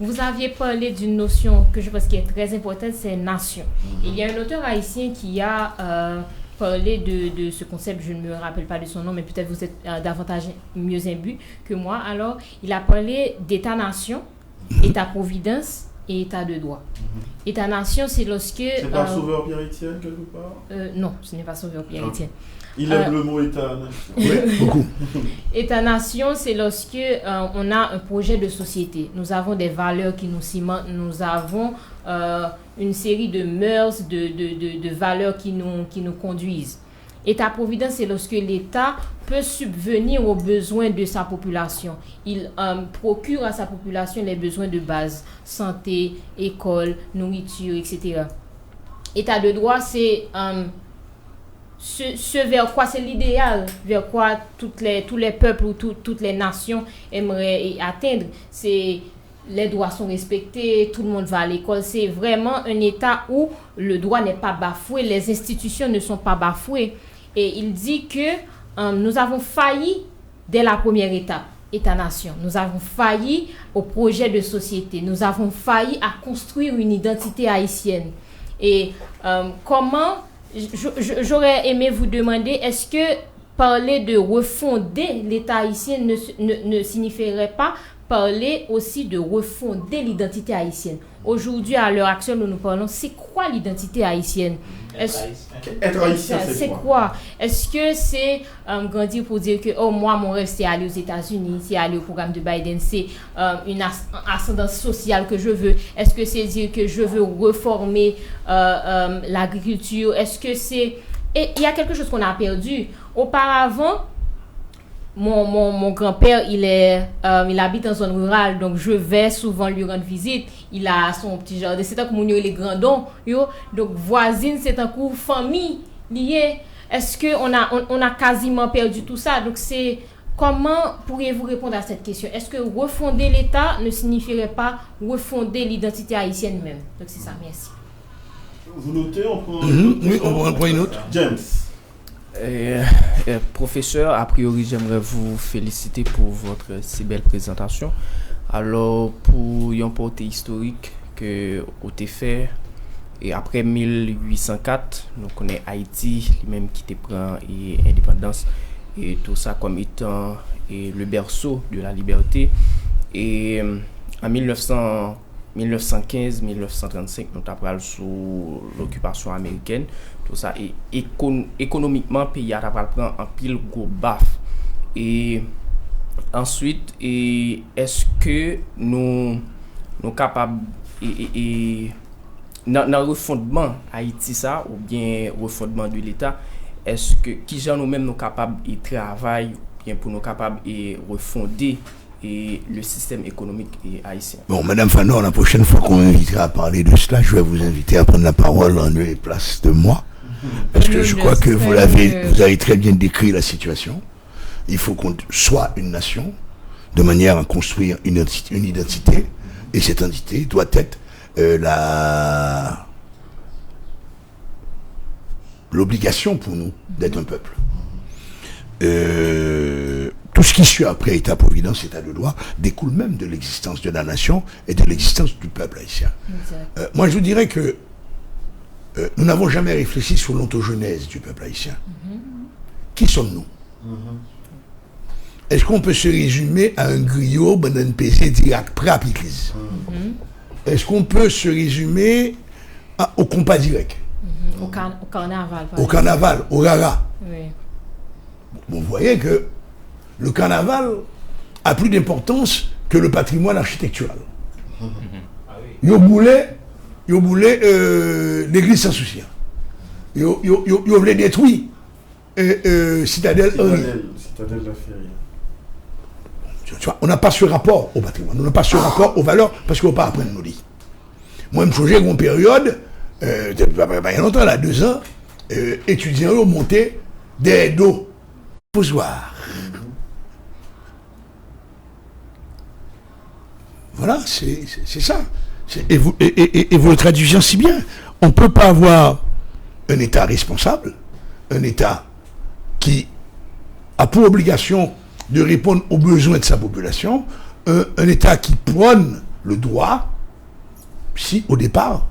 Vous aviez parlé d'une notion que je pense qui est très importante, c'est nation. Il y a un auteur haïtien qui a parlé de ce concept, je ne me rappelle pas de son nom, mais peut-être vous êtes davantage mieux imbu que moi. Alors, il a parlé d'État-nation, État-providence et État de droit. État-nation, c'est lorsque... C'est pas Sauveur Pierre-Étienne, quelque part Non, ce n'est pas Sauveur Pierre-Étienne. Il aime le mot État-nation. Oui, beaucoup. État-nation, c'est lorsque on a un projet de société. Nous avons des valeurs qui nous cimentent, nous avons une série de mœurs, de valeurs qui nous conduisent. État-providence, c'est lorsque l'État peut subvenir aux besoins de sa population. Il procure à sa population les besoins de base, santé, école, nourriture, etc. État de droit, c'est... ce vers quoi c'est l'idéal, vers quoi tous les peuples ou toutes les nations aimeraient atteindre. C'est les droits sont respectés, tout le monde va à l'école. C'est vraiment un État où le droit n'est pas bafoué, les institutions ne sont pas bafouées. Et il dit que nous avons failli dès la première étape, État-nation. Nous avons failli au projet de société. Nous avons failli à construire une identité haïtienne. Et comment... J'aurais aimé vous demander, est-ce que parler de refonder l'État haïtien ne signifierait pas parler aussi de refonder l'identité haïtienne? Aujourd'hui, à l'heure actuelle où nous parlons, c'est quoi l'identité haïtienne? Être haïtien, c'est quoi? Est-ce que c'est grandir pour dire que moi, mon rêve, c'est aller aux États-Unis, c'est aller au programme de Biden, c'est une ascendance sociale que je veux? Est-ce que c'est dire que je veux reformer l'agriculture? Est-ce que c'est... Et il y a quelque chose qu'on a perdu. Auparavant, mon grand-père, il habite en zone rurale, donc je vais souvent lui rendre visite. Il a son petit jardin, c'est un coup les grandons, donc voisine, c'est un coup famille liée. Est-ce que on a quasiment perdu tout ça? Donc c'est comment pourriez-vous répondre à cette question? Est-ce que refonder l'État ne signifierait pas refonder l'identité haïtienne même? Donc c'est ça, merci. Vous notez, on prend Oui, on prend une autre. James. Professeur, a priori, j'aimerais vous féliciter pour votre si belle présentation. Alors, pour un portée historique que vous avez fait, et après 1804, nous connaissons Haïti, lui-même qui prend l'indépendance, et tout ça comme étant le berceau de la liberté. Et en 1915-1935, nous avons sous l'occupation américaine. Tout ça, et économiquement, le pays a pris un pile gros baf. Et ensuite, est-ce que nous capables, dans le refondement Haïti, ça, ou bien refondement de l'État, est-ce que, qui gens nous-mêmes nous capables de travailler, bien pour nous capables de refonder le système économique haïtien? Bon, Madame Fanon, la prochaine fois qu'on m'invitera à parler de cela, je vais vous inviter à prendre la parole en lieu et place de moi. Parce que je crois que vous avez très bien décrit la situation. Il faut qu'on soit une nation, de manière à construire une identité, et cette identité doit être l'obligation pour nous d'être un peuple. Tout ce qui suit après État-providence, État de droit, découle même de l'existence de la nation et de l'existence du peuple haïtien. Moi, je vous dirais que nous n'avons jamais réfléchi sur l'ontogenèse du peuple haïtien. Qui sommes-nous? Est-ce qu'on peut se résumer à un griot, banane PC, direct, prêt à piquer? Est-ce qu'on peut se résumer au compas direct? Au carnaval. Au carnaval, au rara. Oui. Bon, vous voyez que le carnaval a plus d'importance que le patrimoine architectural. Yo voulait l'église sans souci. Yo voulait détruire Citadelle de la Féria. Tu vois, on n'a pas ce rapport au patrimoine, on n'a pas ce rapport aux valeurs parce qu'on ne peut pas apprendre nos lits. Moi, je me souviens qu'en période, il y a longtemps, là, 2 ans, étudiants ont monté des dos posoirs. Voilà, c'est ça. Et vous le traduisez si bien. On ne peut pas avoir un État responsable, un État qui a pour obligation de répondre aux besoins de sa population, un État qui prône le droit si, au départ,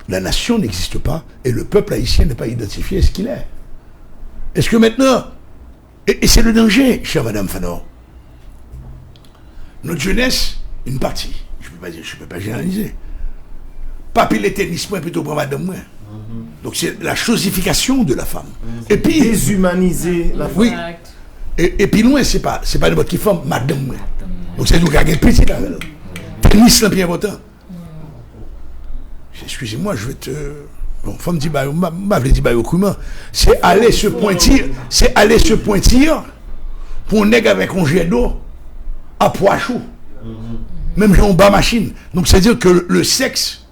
la nation n'existe pas et le peuple haïtien n'est pas identifié à ce qu'il est. Est-ce que maintenant, et c'est le danger, chère Madame Fanor, notre jeunesse, une partie, je ne peux pas généraliser, pas pile tennis, moi plutôt pour Madame moi. Donc c'est la chosification de la femme. Et puis déshumaniser la femme. Oui. Et puis loin, c'est pas n'importe qui femme, Madame moi. Donc c'est nous qui avons petit là. Tennis c'est bien important. Excusez-moi, je vais te. Bon, femme dit, c'est aller se pointir pour un nègre avec un jet d'eau à poids chaud. Même en bas machine. Donc c'est-à-dire que le sexe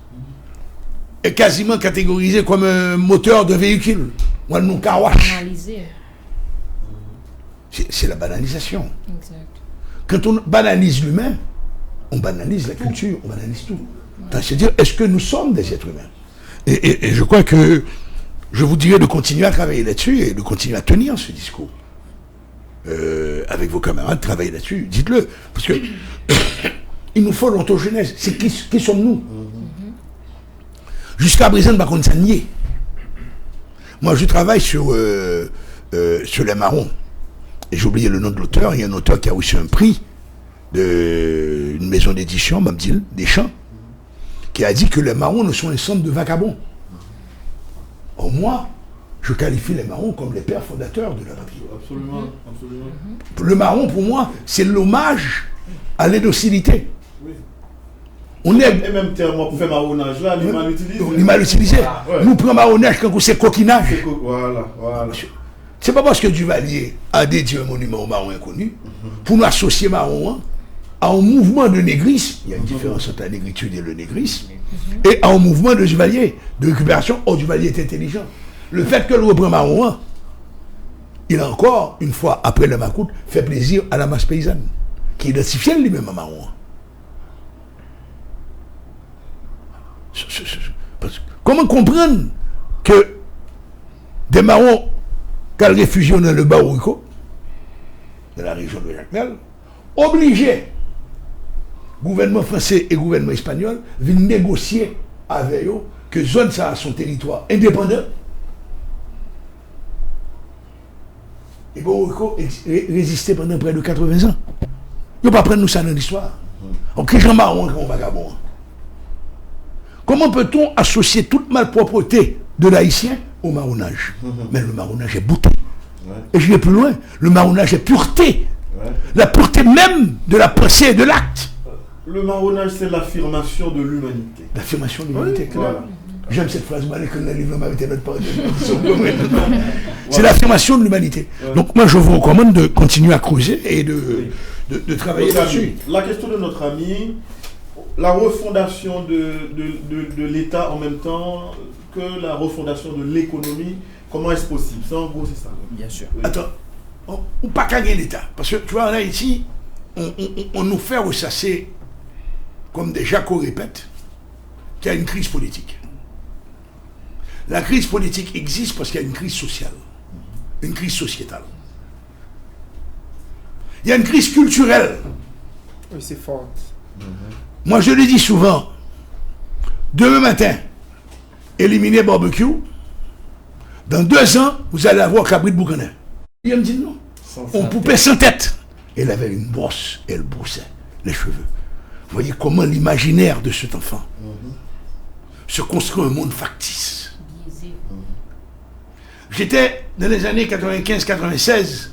est quasiment catégorisé comme un moteur de véhicule. Ou un carouache. C'est la banalisation. Exact. Quand on banalise l'humain, on banalise la culture, on banalise tout. C'est-à-dire, est-ce que nous sommes des êtres humains? Et je crois que je vous dirais de continuer à travailler là-dessus et de continuer à tenir ce discours. Avec vos camarades, travaillez là-dessus, dites-le. Parce que il nous faut l'ontogenèse. C'est qui sommes-nous? Jusqu'à présent, par contre, ça nier. Moi, je travaille sur les marrons. Et j'ai oublié le nom de l'auteur. Il y a un auteur qui a reçu un prix d'une maison d'édition, Mamdil Deschamps, qui a dit que les marrons ne sont un ensemble de vagabonds. Or, moi, je qualifie les marrons comme les pères fondateurs de la patrie. Absolument, absolument. Le marron, pour moi, c'est l'hommage à l'indocilité. Oui. On est... Et même terme pour faire marronnage, là, il mal utilisé. Il mal utilisé. Ah, ouais. Nous prenons marronnage quand c'est coquinage. Voilà. C'est pas parce que Duvalier a dédié un monument au marron inconnu, pour nous associer marron à un mouvement de négrisme, il y a une différence entre la négritude et le négrisme, et à un mouvement de Duvalier, de récupération. Or, Duvalier est intelligent. Le fait que le reprend marron, il a encore, une fois après le Macoute, fait plaisir à la masse paysanne, qui identifiait lui-même à marron. Comment comprendre que des marrons qu'elle réfugié dans le Baourico, dans la région de Jacmel, obligés, gouvernement français et gouvernement espagnol, viennent négocier avec eux que zone ça a son territoire indépendant. Et Baourico résistait pendant près de 80 ans. Ils ne vont pas prendre nous ça dans l'histoire. On crie Jean Marron comme un vagabond. Comment peut-on associer toute malpropreté de l'haïtien au marronnage? Mais le marronnage est beauté. Et je vais plus loin. Le marronnage est pureté. La pureté même de la pensée et de l'acte. Le marronnage, c'est l'affirmation de l'humanité. L'affirmation de l'humanité, clair. J'aime cette phrase, c'est l'affirmation de l'humanité. Donc moi, je vous recommande de continuer à creuser et de travailler là-dessus. La question de notre ami, la refondation de l'État en même temps que la refondation de l'économie, comment est-ce possible? Ça, en gros, c'est ça. Bien sûr. Oui. Attends, on pas gagner l'État. Parce que, tu vois, en Haïti, on nous fait ressasser, comme des Jaco répète, qu'il y a une crise politique. La crise politique existe parce qu'il y a une crise sociale, une crise sociétale. Il y a une crise culturelle. Oui, c'est fort. Moi, je le dis souvent, demain matin, éliminer barbecue, dans 2 ans, vous allez avoir Cabrit Boucanin. Il me dit non. On poupait sans tête. Elle avait une brosse et elle brossait les cheveux. Vous voyez comment l'imaginaire de cet enfant se construit un monde factice. J'étais, dans les années 95-96,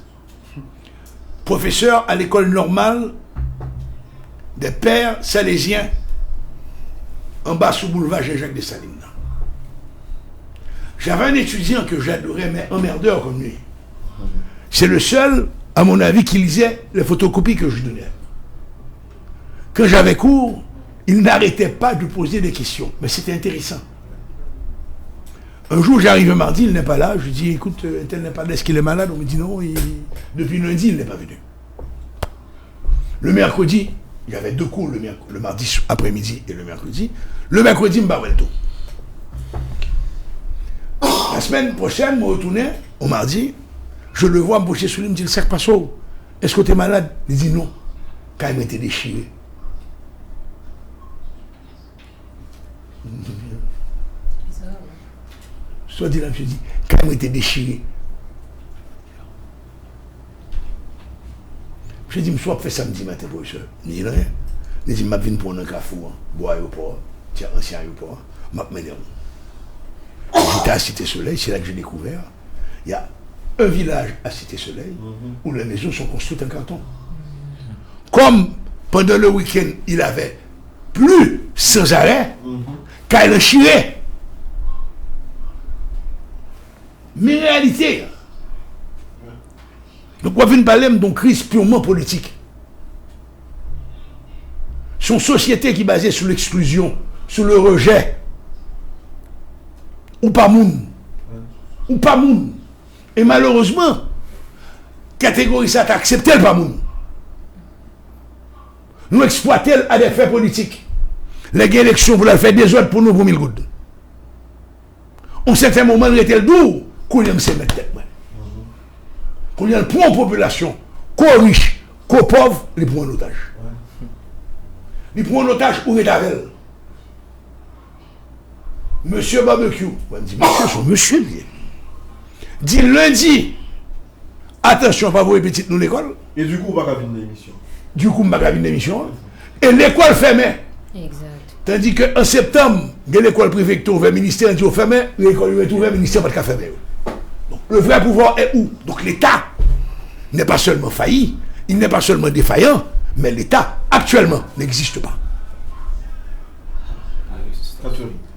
professeur à l'école normale des pères salésiens en bas sous boulevard Jean-Jacques Dessalines. J'avais un étudiant que j'adorais, mais emmerdeur comme lui. C'est le seul, à mon avis, qui lisait les photocopies que je donnais. Quand j'avais cours, il n'arrêtait pas de poser des questions, mais c'était intéressant. Un jour, j'arrive mardi, il n'est pas là. Je dis, écoute, tel n'est pas là, est-ce qu'il est malade? On me dit non, depuis lundi, il n'est pas venu. Le mercredi, il y avait 2 cours, le mardi après-midi et le mercredi. Le mercredi, je me tout. La semaine prochaine, je me retournais, au mardi, je le vois me boucher sur lui, il me dit, le sac passe où? Est-ce que tu es malade? Il dit non, quand il m'était déchiré. Soit dit là, je dis, quand il était déchiré. Je dis, je fait samedi matin, professeur. Je dis, rien. Je dis, je viens pour un carrefour, bois aéroport, tiens, ancien aéroport, je vais m'aider. J'étais à Cité-Soleil, c'est là que j'ai découvert. Il y a un village à Cité-Soleil où les maisons sont construites en carton. Comme pendant le week-end, il avait plu sans arrêt, quand il a chiré. Mais en réalité, donc on vient parler d'une crise purement politique. C'est une société qui est basée sur l'exclusion, sur le rejet. Ou pas moun. Ou pas moun. Et malheureusement, catégorie ça t'a accepté le pas moun. Nous exploitons à des faits politiques. Les élections pour la faire des autres pour nous pour 1000 gouttes. En certain moment, il était le doux. Qu'on y a se mettre tête. Qu'on y a le point en population, qu'aux riches, qu'aux pauvres, les prend en otage. Les prend en otage où est avec elle. Monsieur Barbecue, on dit, monsieur, son monsieur, lui. Dit lundi, attention, pas vous répéter nous l'école. Et du coup, on va pas venir l'émission. Du coup, on va venir l'émission. Et l'école fermée. Exact. Tandis qu'en septembre, l'école privée qui est ouverte, le ministère est fermé, l'école est ouverte, le ministère n'est pas fermé. Donc, le vrai pouvoir est où? Donc l'État n'est pas seulement failli, il n'est pas seulement défaillant, mais l'État actuellement n'existe pas. Actuellement.